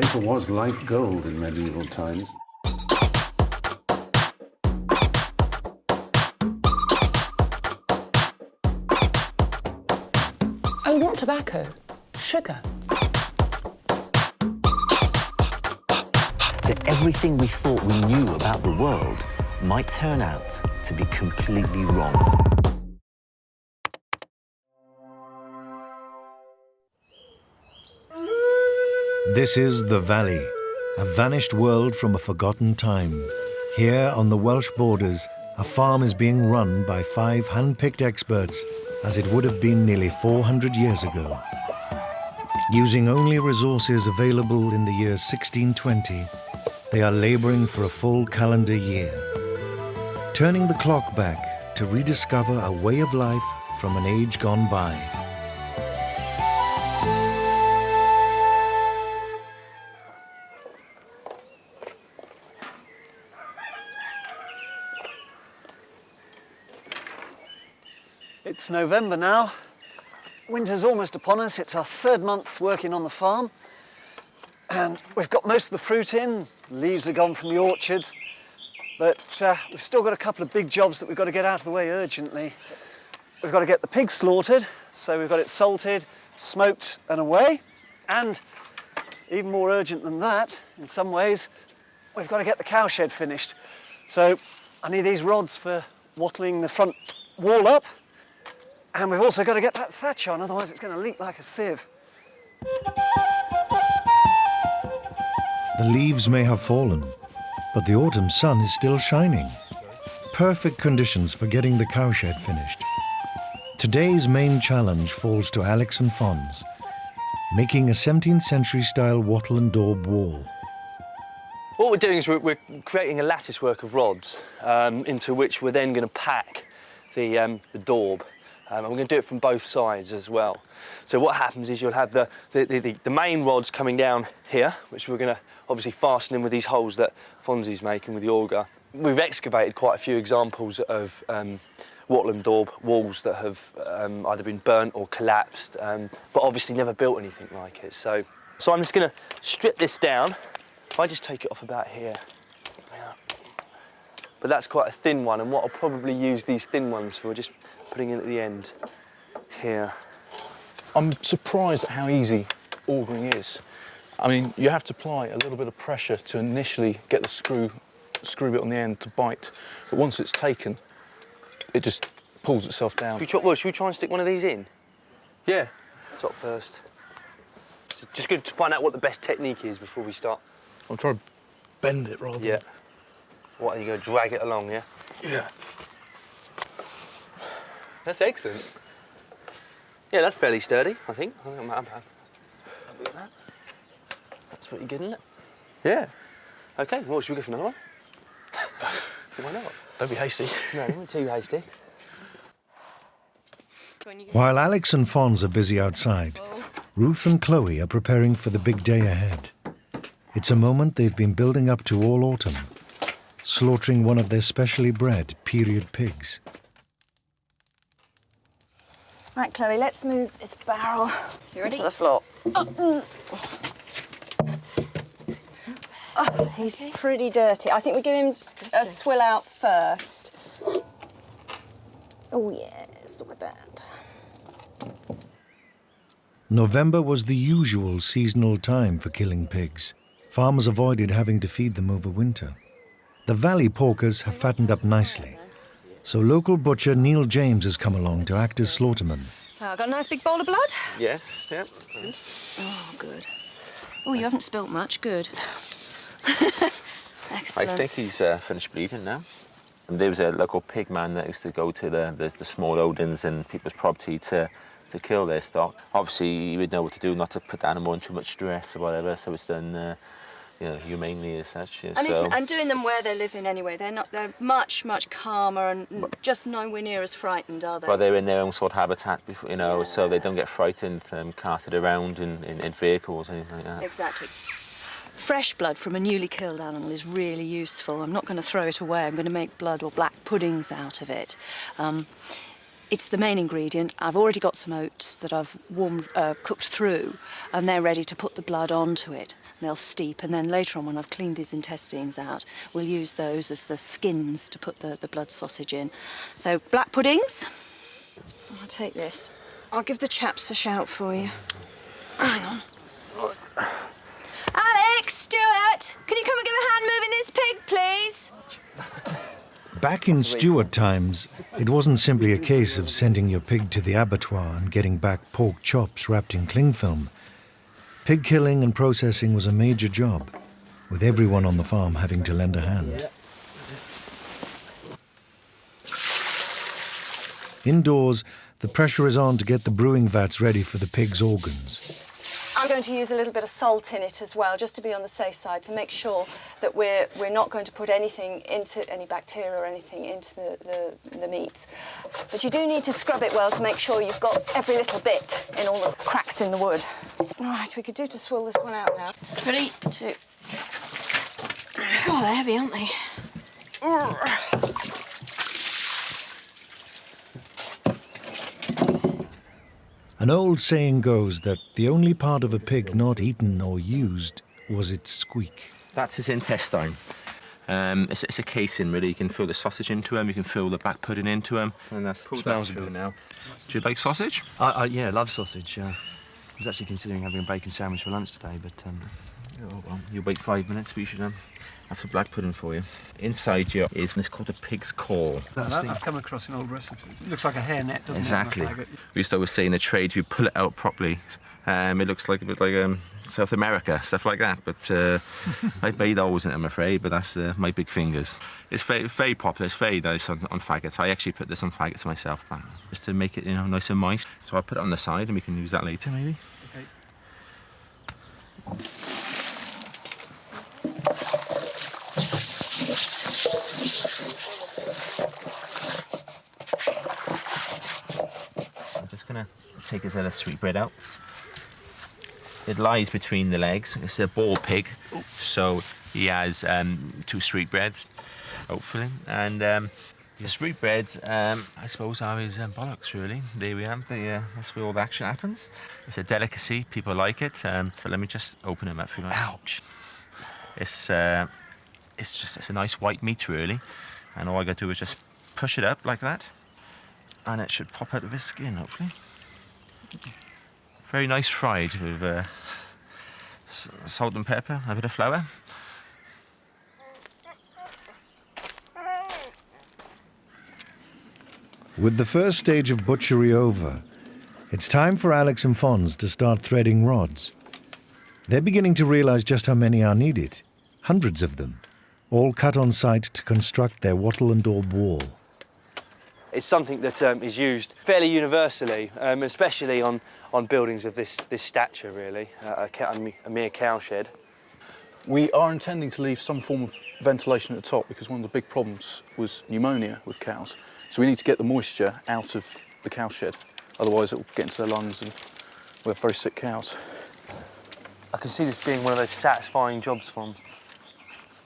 Paper was like gold in medieval times. Oh, not tobacco, sugar. That everything we thought we knew about the world might turn out to be completely wrong. This is the Valley, a vanished world from a forgotten time. Here on the Welsh borders, a farm is being run by 5 hand-picked experts, as it would have been nearly 400 years ago. Using only resources available in the year 1620, they are labouring for a full calendar year, turning the clock back to rediscover a way of life from an age gone by. It's November now. Winter's almost upon us. It's our 3rd month working on the farm. And we've got most of the fruit in, leaves are gone from the orchards, but we've still got a couple of big jobs that we've got to get out of the way urgently. We've got to get the pig slaughtered, so we've got it salted, smoked and away. And even more urgent than that, in some ways, we've got to get the cowshed finished. So I need these rods for wattling the front wall up. And we've also got to get that thatch on, otherwise it's going to leak like a sieve. The leaves may have fallen, but the autumn sun is still shining. Perfect conditions for getting the cowshed finished. Today's main challenge falls to Alex and Fons, making a 17th century style wattle and daub wall. What we're doing is we're creating a lattice work of rods into which we're then going to pack the daub. And we're going to do it from both sides as well. So what happens is you'll have the main rods coming down here, which we're going to obviously fasten in with these holes that Fonzie's making with the auger. We've excavated quite a few examples of wattle and daub walls that have either been burnt or collapsed, but obviously never built anything like it. So I'm just going to strip this down. If I just take it off about here. Yeah. But that's quite a thin one, and what I'll probably use these thin ones for, just putting in at the end here. I'm surprised at how easy augering is. I mean, you have to apply a little bit of pressure to initially get the screw bit on the end to bite, but once it's taken, it just pulls itself down. Should we try and stick one of these in? Yeah. Top first. So just good to find out what the best technique is before we start. I'm trying to bend it rather than... What, are you going to drag it along, yeah? Yeah. That's excellent. Yeah, that's fairly sturdy, I think. I'm happy with that. That's pretty good, isn't it? Yeah. OK, well, should we go for another one? Why not? Don't be hasty. No, not too hasty. While Alex and Fons are busy outside, Ruth and Chloe are preparing for the big day ahead. It's a moment they've been building up to all autumn, slaughtering one of their specially bred period pigs. Right, Chloe, let's move this barrel into the floor. Oh, he's pretty dirty. I think we give him a swill out first. Oh, yes, look at that. November was the usual seasonal time for killing pigs. Farmers avoided having to feed them over winter. The valley porkers have fattened up nicely, so local butcher Neil James has come along to act as slaughterman. So I've got a nice big bowl of blood? Yes, yeah. Oh, good. Oh, you haven't spilt much. Good. Excellent. I think he's finished bleeding now. And there was a local pig man that used to go to the small holdings and people's property to kill their stock. Obviously, he would know what to do, not to put the animal in too much stress or whatever, so it's done humanely as such. Yeah, and doing them where they're living anyway. They're much, much calmer and just nowhere near as frightened, are they? Well, they're in their own sort of habitat, so they don't get frightened, carted around in vehicles or anything like that. Exactly. Fresh blood from a newly killed animal is really useful. I'm not going to throw it away. I'm going to make blood or black puddings out of it. It's the main ingredient. I've already got some oats that I've cooked through, and they're ready to put the blood onto it. They'll steep, and then later on, when I've cleaned his intestines out, we'll use those as the skins to put the blood sausage in. So, black puddings. I'll take this. I'll give the chaps a shout for you. Hang on. Alex, Stuart, can you come and give a hand moving this pig, please? Back in Stuart times, it wasn't simply a case of sending your pig to the abattoir and getting back pork chops wrapped in cling film. Pig killing and processing was a major job, with everyone on the farm having to lend a hand. Indoors, the pressure is on to get the brewing vats ready for the pig's organs. I'm going to use a little bit of salt in it as well, just to be on the safe side, to make sure that we're not going to put anything into any bacteria or anything into the meats. But you do need to scrub it well to make sure you've got every little bit in all the cracks in the wood. Right, we could do to swill this one out now. 3, 2. Oh, they're heavy, aren't they? An old saying goes that the only part of a pig not eaten or used was its squeak. That's his intestine. It's a casing, really. You can fill the sausage into him, you can fill the black pudding into him. And that smells good now. Do you like sausage? Yeah, I love sausage. I was actually considering having a bacon sandwich for lunch today, but... Oh, well, you wait 5 minutes, we should have some black pudding for you. Inside here is what's called a pig's caul. I've come across in old recipes. It looks like a hairnet, doesn't exactly. it? Exactly. We used to always say in the trade, if you pull it out properly, it looks like a bit like South America, stuff like that. But I made those in it, I'm afraid, but that's my big fingers. It's very popular, it's very nice on faggots. I actually put this on faggots myself, just to make it nice and moist. So I'll put it on the side and we can use that later, maybe. Okay. Gonna take his other sweetbread out. It lies between the legs. It's a ball pig, so he has 2 sweetbreads, hopefully. And the sweetbreads, I suppose, are his bollocks, really. There we are. That's where all the action happens. It's a delicacy. People like it. But let me just open him up for you. Ouch! It's a nice white meat, really. And all I got to do is just push it up like that. And it should pop out of his skin, hopefully. Very nice fried with salt and pepper, a bit of flour. With the first stage of butchery over, it's time for Alex and Fons to start threading rods. They're beginning to realise just how many are needed. Hundreds of them, all cut on site to construct their wattle and daub wall. It's something that is used fairly universally, especially on buildings of this stature, really, a mere cowshed. We are intending to leave some form of ventilation at the top because one of the big problems was pneumonia with cows. So we need to get the moisture out of the cowshed, otherwise it will get into their lungs and we'll have very sick cows. I can see this being one of those satisfying jobs for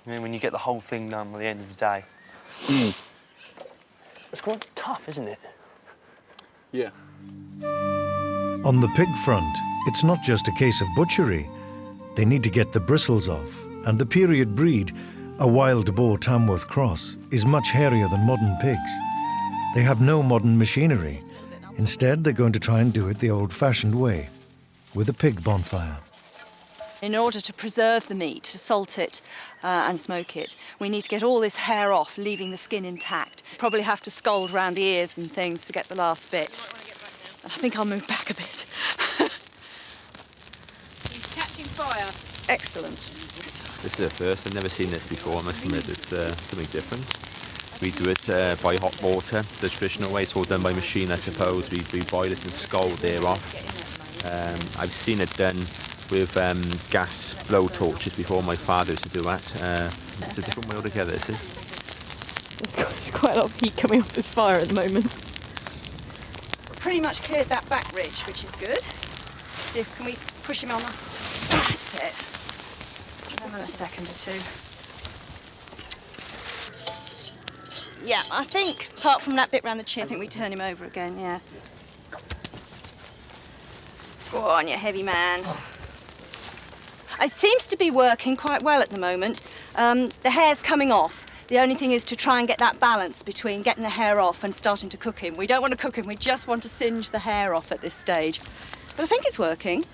them. When you get the whole thing done by the end of the day. It's quite tough, isn't it? Yeah. On the pig front, it's not just a case of butchery. They need to get the bristles off, and the period breed, a wild boar Tamworth cross, is much hairier than modern pigs. They have no modern machinery. Instead, they're going to try and do it the old-fashioned way, with a pig bonfire. In order to preserve the meat, to salt it and smoke it, we need to get all this hair off, leaving the skin intact. Probably have to scald round the ears and things to get the last bit. I think I'll move back a bit. He's catching fire. Excellent. This is a first. I've never seen this before, I must admit. It's something different. We do it by hot water, the traditional way. It's all done by machine, I suppose. We boil it and scald the air off. I've seen it done with gas blow torches before. My father used to do that. It's a different way altogether, this is. There's quite a lot of heat coming off this fire at the moment. Pretty much cleared that back ridge, which is good. See, can we push him on the... That's it. Give him a second or two. Yeah, I think, apart from that bit round the chin, I think we turn him over again, yeah. Go on, you heavy man. It seems to be working quite well at the moment. The hair's coming off. The only thing is to try and get that balance between getting the hair off and starting to cook him. We don't want to cook him, we just want to singe the hair off at this stage. But I think it's working.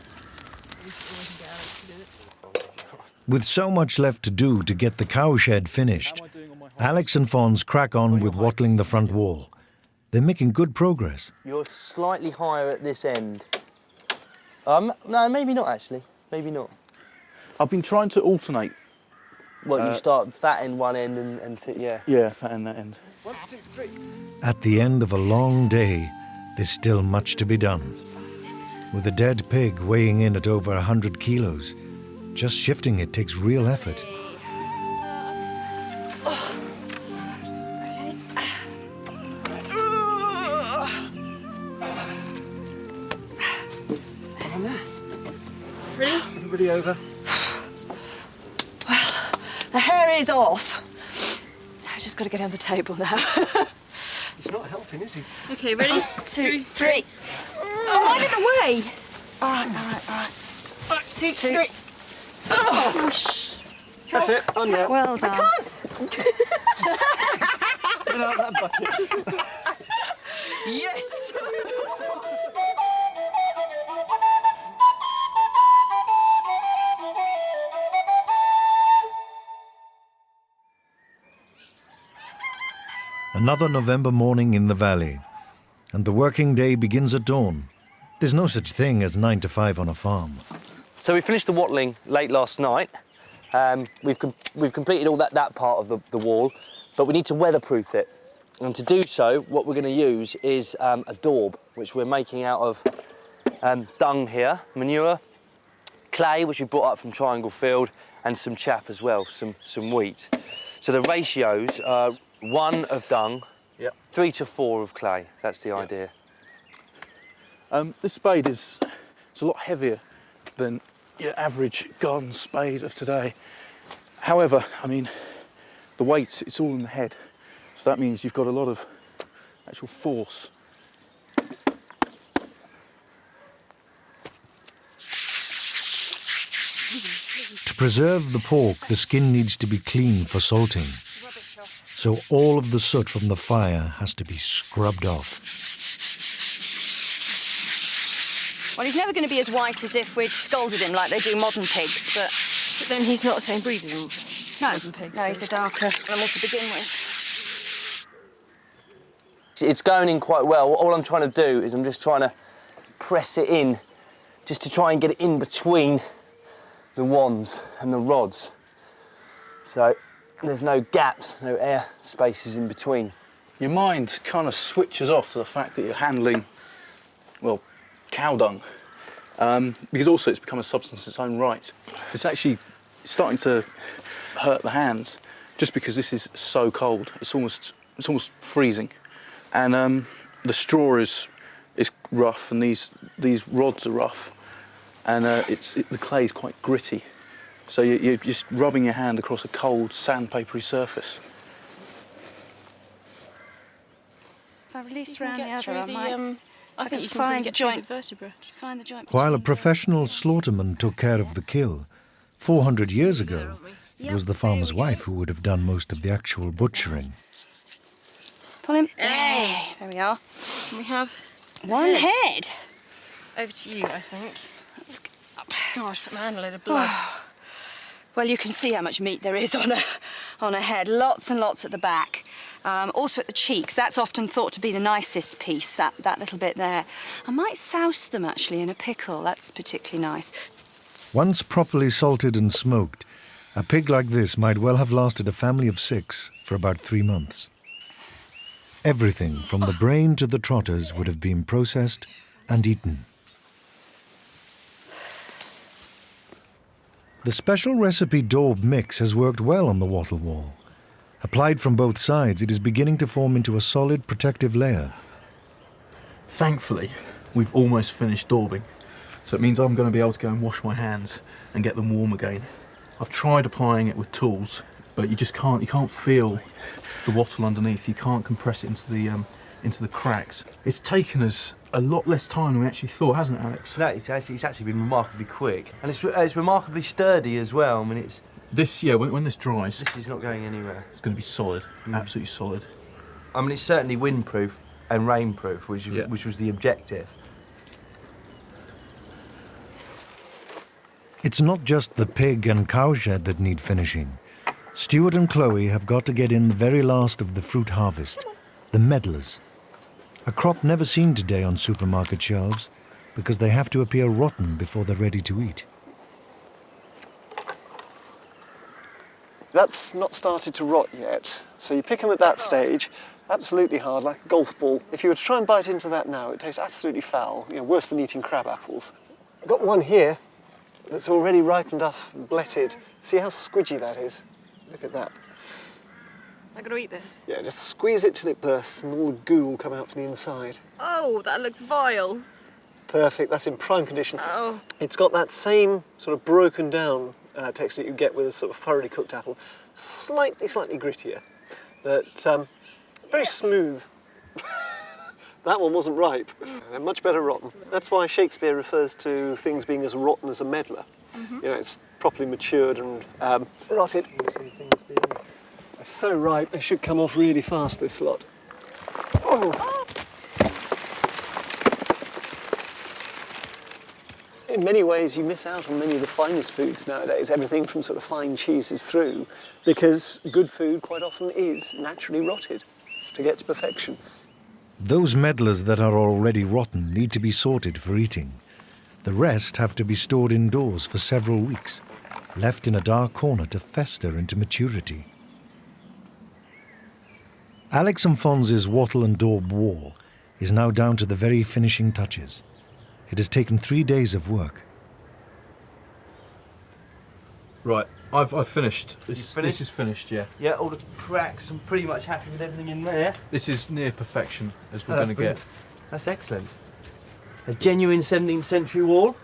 With so much left to do to get the cowshed finished, Alex and Fons crack on with wattling the front wall. They're making good progress. You're slightly higher at this end. No, maybe not actually. Maybe not. I've been trying to alternate. Well, you start fatting one end and yeah. Yeah, fatten that end. 1, 2, 3. At the end of a long day, there's still much to be done. With a dead pig weighing in at over 100 kilos, just shifting it takes real effort. Ready? Everybody over. The hair is off. I've just got to get on the table now. He's not helping, is he? OK, ready? 2, 3. Oh, I'm in the way. All right. 2, 3. Oh, That's it, on you. well done. Get out that bucket. Yes! Another November morning in the valley, and the working day begins at dawn. There's no such thing as 9 to 5 on a farm. So we finished the wattling late last night. We've completed all that part of the wall, but we need to weatherproof it. And to do so, what we're going to use is a daub, which we're making out of dung here, manure, clay, which we brought up from Triangle Field, and some chaff as well, some wheat. So the ratios are 1 of dung, 3 to 4 of clay. That's the idea. This spade it's a lot heavier than your average garden spade of today. However, I mean, the weight, it's all in the head. So that means you've got a lot of actual force. To preserve the pork, the skin needs to be clean for salting. So all of the soot from the fire has to be scrubbed off. Well, he's never going to be as white as if we'd scalded him like they do modern pigs, but then he's not the same breed as modern pigs. No, he's a darker animal to begin with. It's going in quite well. All I'm trying to do is I'm just trying to press it in, just to try and get it in between the wands and the rods. So there's no gaps, no air spaces in between. Your mind kind of switches off to the fact that you're handling, well, cow dung, because also it's become a substance in its own right. It's actually starting to hurt the hands just because this is so cold. It's almost freezing, and the straw is rough, and these rods are rough, and the clay is quite gritty. So you're just rubbing your hand across a cold, sandpapery surface. If I release round the other, I think you can find get the joint. through the vertebra. Find the joint. While a between professional slaughterman took care of the kill, 400 years ago, it was the farmer's wife who would have done most of the actual butchering. Pull him. Hey. There we are. We have One head. Over to you, I think. Let's go up. Gosh, put my hand in a load of blood. Well, you can see how much meat there is on a head. Lots and lots at the back. Also at the cheeks. That's often thought to be the nicest piece, that little bit there. I might souse them, actually, in a pickle. That's particularly nice. Once properly salted and smoked, a pig like this might well have lasted a family of 6 for about 3 months. Everything from the brain to the trotters would have been processed and eaten. The special recipe daub mix has worked well on the wattle wall. Applied from both sides, it is beginning to form into a solid protective layer. Thankfully, we've almost finished daubing, so it means I'm going to be able to go and wash my hands and get them warm again. I've tried applying it with tools, but you can't feel the wattle underneath. You can't compress it into the cracks. It's taken us a lot less time than we actually thought, hasn't it, Alex? No, it's actually been remarkably quick, and it's remarkably sturdy as well. I mean, it's this, yeah. When this dries, this is not going anywhere. It's going to be solid, absolutely solid. I mean, it's certainly windproof and rainproof, which was the objective. It's not just the pig and cowshed that need finishing. Stuart and Chloe have got to get in the very last of the fruit harvest, the medlars. A crop never seen today on supermarket shelves because they have to appear rotten before they're ready to eat. That's not started to rot yet, so you pick them at that stage, absolutely hard, like a golf ball. If you were to try and bite into that now, it tastes absolutely foul, worse than eating crab apples. I've got one here that's already ripened up and bletted. See how squidgy that is? Look at that. I'm going to eat this. Yeah, just squeeze it till it bursts and all the goo will come out from the inside. Oh, that looks vile. Perfect, that's in prime condition. Oh. It's got that same sort of broken down texture that you get with a sort of thoroughly cooked apple. Slightly grittier, but very smooth. That one wasn't ripe. They're much better rotten. That's why Shakespeare refers to things being as rotten as a medlar. It's properly matured and rotted. They're so ripe, they should come off really fast, this lot. Oh. In many ways, you miss out on many of the finest foods nowadays, everything from sort of fine cheeses through, because good food quite often is naturally rotted to get to perfection. Those medlars that are already rotten need to be sorted for eating. The rest have to be stored indoors for several weeks, left in a dark corner to fester into maturity. Alex and Fonz's wattle and daub wall is now down to the very finishing touches. It has taken 3 days of work. Right, I've finished. This is finished, yeah. Yeah, all the cracks. I'm pretty much happy with everything in there. This is near perfection, as we're going to get. That's excellent. A genuine 17th century wall,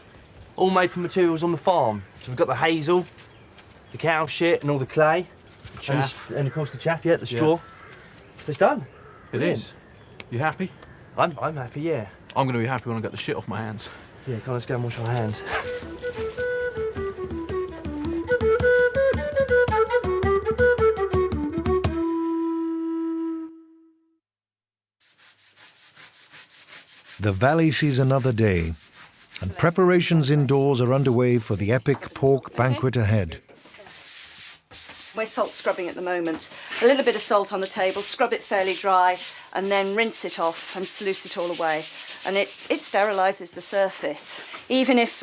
all made from materials on the farm. So we've got the hazel, the cow shit and all the clay. And of course the chaff, the straw. It's done. It is. You happy? I'm happy, yeah. I'm going to be happy when I get the shit off my hands. Yeah, come on, let's go and wash our hands. The valley sees another day, and preparations indoors are underway for the epic pork banquet ahead. We're salt scrubbing at the moment. A little bit of salt on the table, scrub it fairly dry, and then rinse it off and sluice it all away. And it sterilises the surface. Even if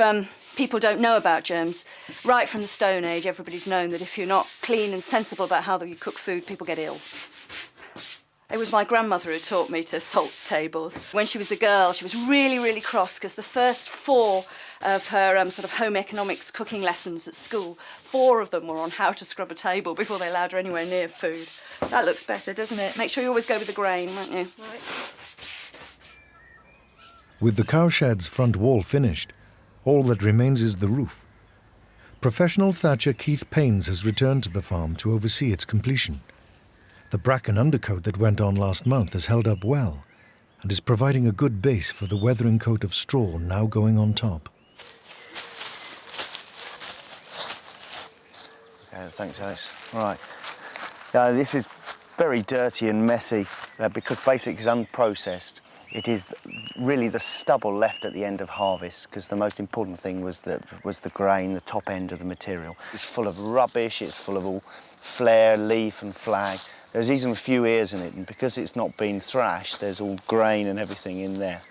people don't know about germs, right from the Stone Age, everybody's known that if you're not clean and sensible about how you cook food, people get ill. It was my grandmother who taught me to salt tables. When she was a girl, she was really, really cross because the first 4 of her sort of home economics cooking lessons at school, 4 of them were on how to scrub a table before they allowed her anywhere near food. That looks better, doesn't it? Make sure you always go with the grain, won't you? Right. With the cowshed's front wall finished, all that remains is the roof. Professional thatcher Keith Paynes has returned to the farm to oversee its completion. The bracken undercoat that went on last month has held up well and is providing a good base for the weathering coat of straw now going on top. Thanks, Alice. Right. This is very dirty and messy because basically it's unprocessed. It is really the stubble left at the end of harvest because the most important thing was the grain, the top end of the material. It's full of rubbish, it's full of all flare, leaf and flag. There's even a few ears in it, and because it's not been thrashed, there's all grain and everything in there.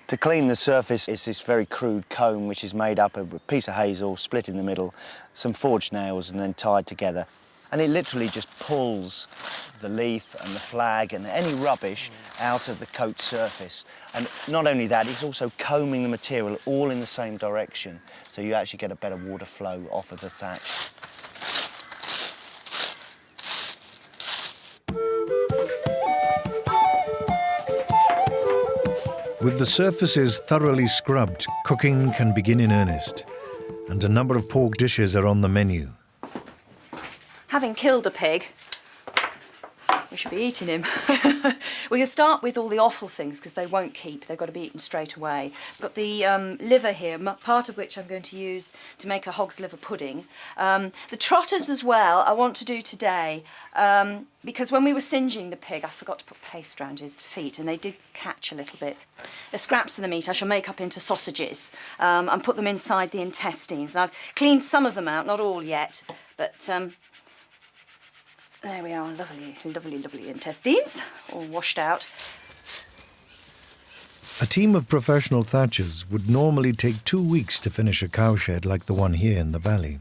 To clean the surface, it's this very crude comb which is made up of a piece of hazel split in the middle, some forged nails and then tied together. And it literally just pulls the leaf and the flag and any rubbish out of the coat surface. And not only that, it's also combing the material all in the same direction, so you actually get a better water flow off of the thatch. With the surfaces thoroughly scrubbed, cooking can begin in earnest, and a number of pork dishes are on the menu. having killed a pig, we should be eating him. We can start with all the offal things because they won't keep. They've got to be eaten straight away. I've got the liver here, part of which I'm going to use to make a hog's liver pudding. The trotters as well I want to do today because when we were singeing the pig I forgot to put paste around his feet and they did catch a little bit. The scraps of the meat I shall make up into sausages and put them inside the intestines. And I've cleaned some of them out, not all yet, but there we are, lovely, lovely, lovely intestines, all washed out. A team of professional thatchers would normally take 2 weeks to finish a cowshed like the one here in the valley.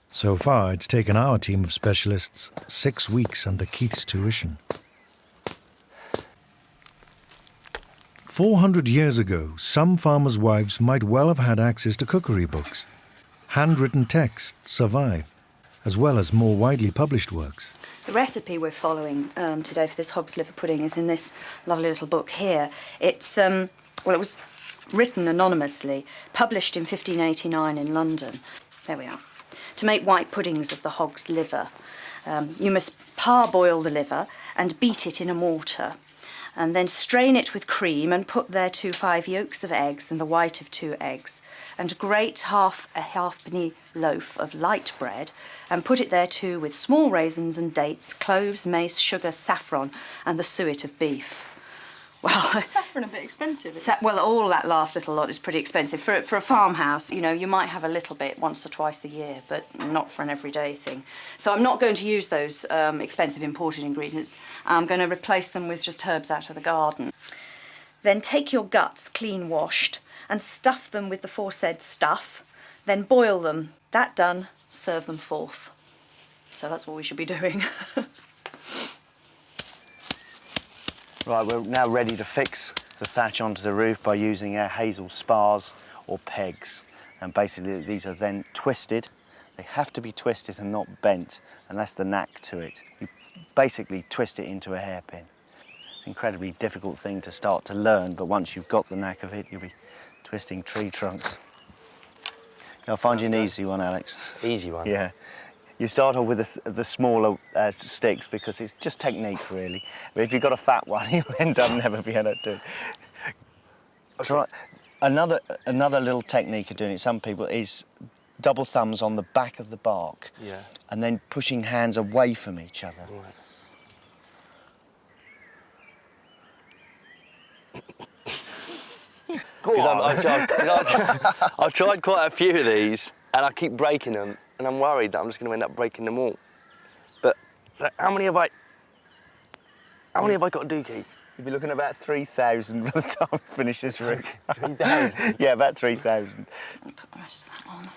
So far, it's taken our team of specialists 6 weeks under Keith's tuition. 400 years ago, some farmers' wives might well have had access to cookery books. Handwritten texts survive, as well as more widely published works. The recipe we're following today for this hog's liver pudding is in this lovely little book here. It's, well, it was written anonymously, published in 1589 in London. There we are. To make white puddings of the hog's liver, you must parboil the liver and beat it in a mortar, and then strain it with cream and put thereto 5 yolks of eggs and the white of 2 eggs, and grate a halfpenny loaf of light bread, and put it thereto with small raisins and dates, cloves, mace, sugar, saffron, and the suet of beef. Well, Saffron a bit expensive. well, all that last little lot is pretty expensive. For a farmhouse, you know, you might have a little bit once or twice a year, but not for an everyday thing. So I'm not going to use those expensive imported ingredients. I'm going to replace them with just herbs out of the garden. Then take your guts, clean washed, and stuff them with the foresaid stuff. Then boil them. That done, serve them forth. So that's what we should be doing. Right, we're now ready to fix the thatch onto the roof by using our hazel spars or pegs. And basically these are then twisted. They have to be twisted and not bent, and that's the knack to it. You basically twist it into a hairpin. It's an incredibly difficult thing to start to learn, but once you've got the knack of it, you'll be twisting tree trunks. I'll find you an easy one, Alex. Easy one? Yeah. You start off with the smaller sticks because it's just technique, really. But if you've got a fat one, you'll end up never being able to do it. Try another little technique of doing it. Some people is double thumbs on the back of the bark, yeah, and then pushing hands away from each other. Right. Go on. I've tried quite a few of these, and I keep breaking them. And I'm worried that I'm just going to end up breaking them all. But so how many have I got to do, Keith? You'll be looking at about 3,000 by the time we finish this room. 3,000? Yeah, about 3,000. Put the rest of that on.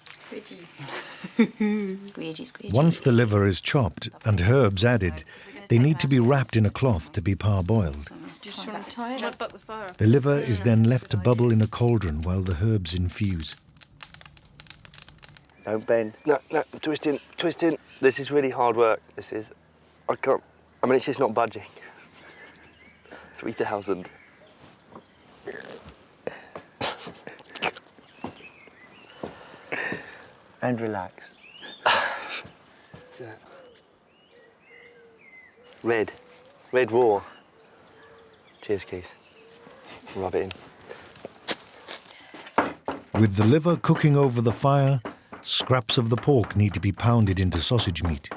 Squeegee. Once the liver is chopped and herbs added, they need to be wrapped in a cloth to be parboiled. Just want to tie it. Just buck the fire. The liver is then left to bubble in a cauldron while the herbs infuse. Don't bend. No, twisting. This is really hard work. I can't, I mean, it's just not budging. 3,000. And relax. Yeah. Red raw. Cheers, Keith. Rub it in. With the liver cooking over the fire, scraps of the pork need to be pounded into sausage meat.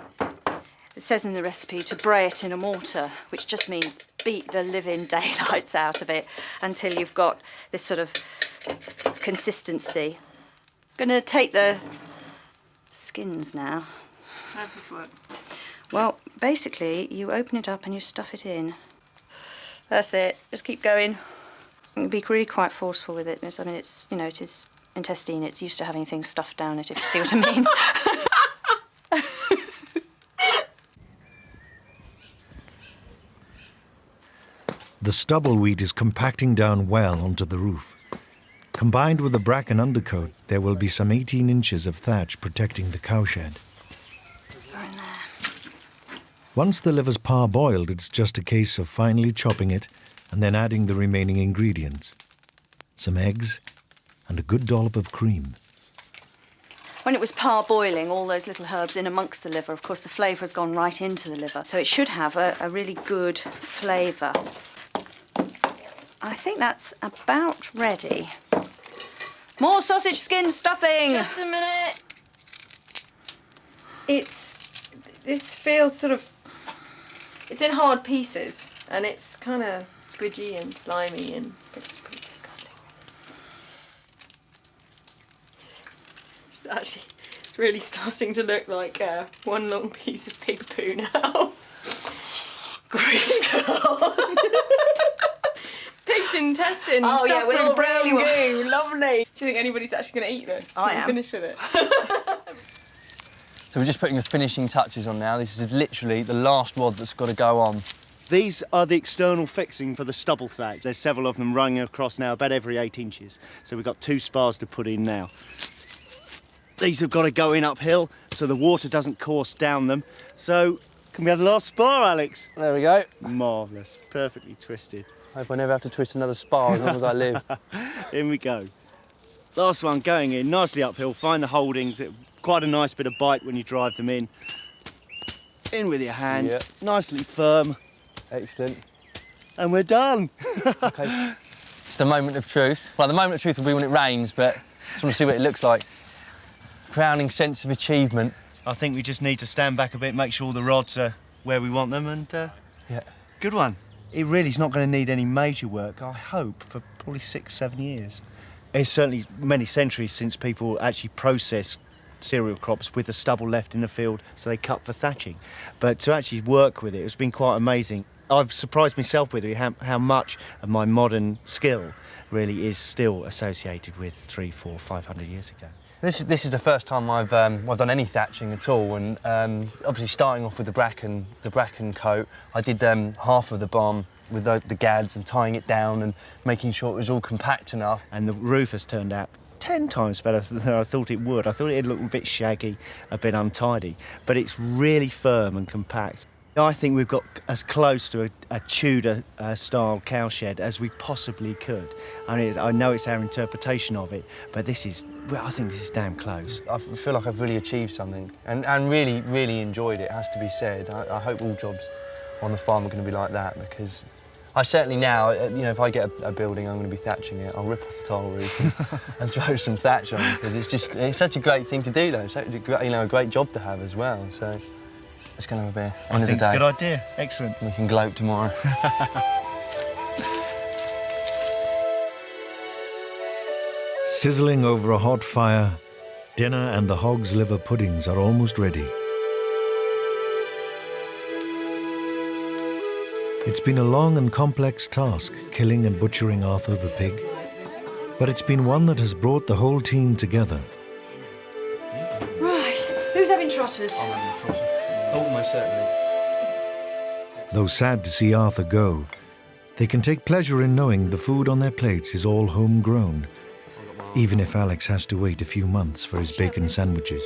It says in the recipe to bray it in a mortar, which just means beat the living daylights out of it until you've got this sort of consistency. I'm going to take the skins now. How does this work? Well, basically, you open it up and you stuff it in. That's it. Just keep going. You can be really quite forceful with it. I mean, it's, you know, it is intestine. It's used to having things stuffed down it, if you see what I mean. The stubble wheat is compacting down well onto the roof. Combined with the bracken undercoat, there will be some 18 inches of thatch protecting the cowshed. Once the liver's parboiled, it's just a case of finely chopping it and then adding the remaining ingredients. Some eggs and a good dollop of cream. When it was parboiling, all those little herbs in amongst the liver, of course, the flavour has gone right into the liver. So it should have a really good flavour. I think that's about ready. More sausage skin stuffing! Just a minute. It feels sort of... It's in hard pieces, and it's kind of squidgy and slimy and pretty disgusting. It's really starting to look like one long piece of pig poo now. Grief, girl. Pig's intestine. Oh, yeah, with all brown really goo. Lovely. Do you think anybody's actually going to eat this? I am. Finish with it. So we're just putting the finishing touches on now. This is literally the last rod that's got to go on. These are the external fixing for the stubble thatch. There's several of them running across now, about every 8 inches. So we've got 2 spars to put in now. These have got to go in uphill so the water doesn't course down them. So, can we have the last spar, Alex? There we go. Marvellous, perfectly twisted. Hope I never have to twist another spar as long as I live. In we go. Last one going in, nicely uphill, find the holdings, quite a nice bit of bite when you drive them in. In with your hand, Yep. nicely firm. Excellent. And we're done. Okay. It's the moment of truth. Well, the moment of truth will be when it rains, but just want to see what it looks like. Crowning sense of achievement. I think we just need to stand back a bit, make sure the rods are where we want them, and yeah. Good one. It really is not going to need any major work, I hope, for probably 6, 7 years. It's certainly many centuries since people actually processed cereal crops with the stubble left in the field, so they cut for thatching. But to actually work with it, it's been quite amazing. I've surprised myself with it, how much of my modern skill really is still associated with 300, 400, 500 years ago. This is the first time I've done any thatching at all, and obviously starting off with the bracken coat, I did half of the barn with the gads and tying it down and making sure it was all compact enough. And the roof has turned out 10 times better than I thought it would. I thought it'd look a bit shaggy, a bit untidy, but it's really firm and compact. I think we've got as close to a Tudor-style cowshed as we possibly could. I know it's our interpretation of it, but I think this is damn close. I feel like I've really achieved something and really, really enjoyed it, has to be said. I hope all jobs on the farm are going to be like that, because I certainly now, if I get a building, I'm going to be thatching it. I'll rip off the tile roof and throw some thatch on, because it's such a great thing to do, though. It's such a great job to have as well. So it's going to be end I of the think day. it's a good idea. Excellent. We can gloat tomorrow. Sizzling over a hot fire, dinner and the hog's liver puddings are almost ready. It's been a long and complex task, killing and butchering Arthur the pig, but it's been one that has brought the whole team together. Right, who's having trotters? Oh, most certainly. Though sad to see Arthur go, they can take pleasure in knowing the food on their plates is all homegrown, even if Alex has to wait a few months for his bacon sandwiches.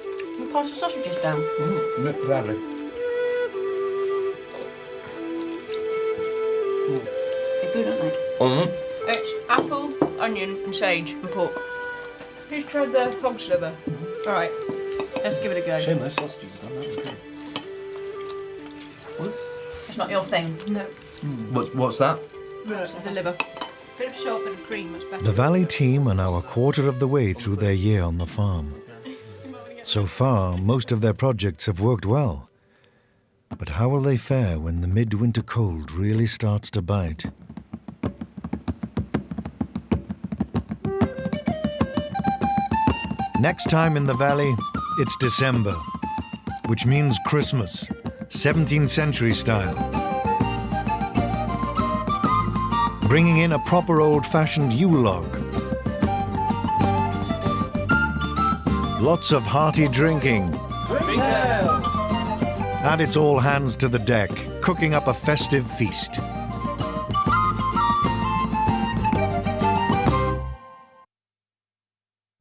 Can we pass the sausages down? Not badly. They're good, aren't they? It's apple, onion and sage and pork. Who's tried the hog's liver? All right, let's give it a go. Shame those sausages are done, that was good. It's not your thing. No. What's that? The liver. Bit of salt, bit of cream, much better. The Valley team are now a quarter of the way through their year on the farm. So far, most of their projects have worked well. But how will they fare when the midwinter cold really starts to bite? Next time in the Valley, it's December, which means Christmas, 17th century style. Bringing in a proper old-fashioned Yule log. Lots of hearty drinking. Drink ale! And it's all hands to the deck, cooking up a festive feast.